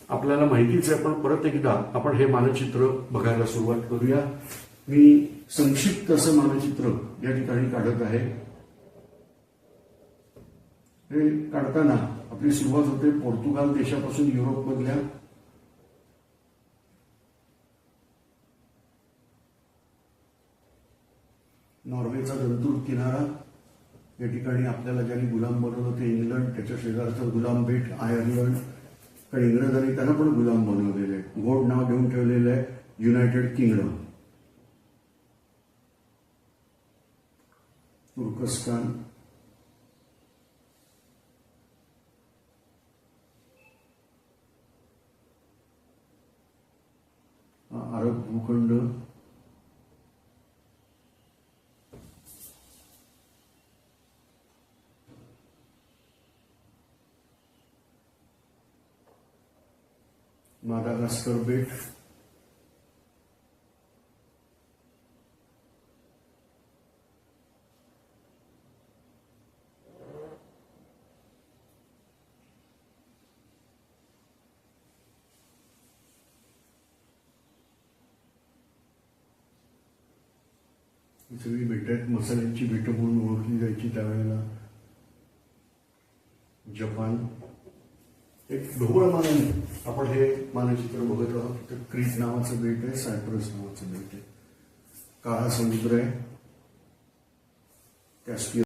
आपल्याला माहितीच आहे, पण परत एकदा आपण हे मानचित्र बघायला सुरुवात करूया. मी संक्षिप्त असं मानचित्र या ठिकाणी काढत आहे. हे काढताना आपली सुरुवात होते पोर्तुगाल देशापासून, युरोपमधल्या. नॉर्वेचा जंतूर किनारा, या ठिकाणी आपल्याला ज्यांनी गुलाम बनवलं ते इंग्लंड, त्याच्या शेजारचं गुलाम बेट आयर्लंड, कारण इंग्रजांनी त्यांना पण गुलाम बनवलेले आहे. गोड नाव देऊन ठेवलेलं आहे युनायटेड किंगडम. तुर्कस्तान, अरब भूखंड, मादागास्कर बेट, ही सगळी बेट आहेत. मसाल्यांची बेट म्हणून ओळखली जायची त्यावेळेला. जपान. एक ढोबळ मानाने आपण हे मानचित्र बघत आहोत. तर क्रीट नावाचं बेट आहे, सायप्रस नावाचं बेट आहे, काळा समुद्र आहे, कॅस्पियन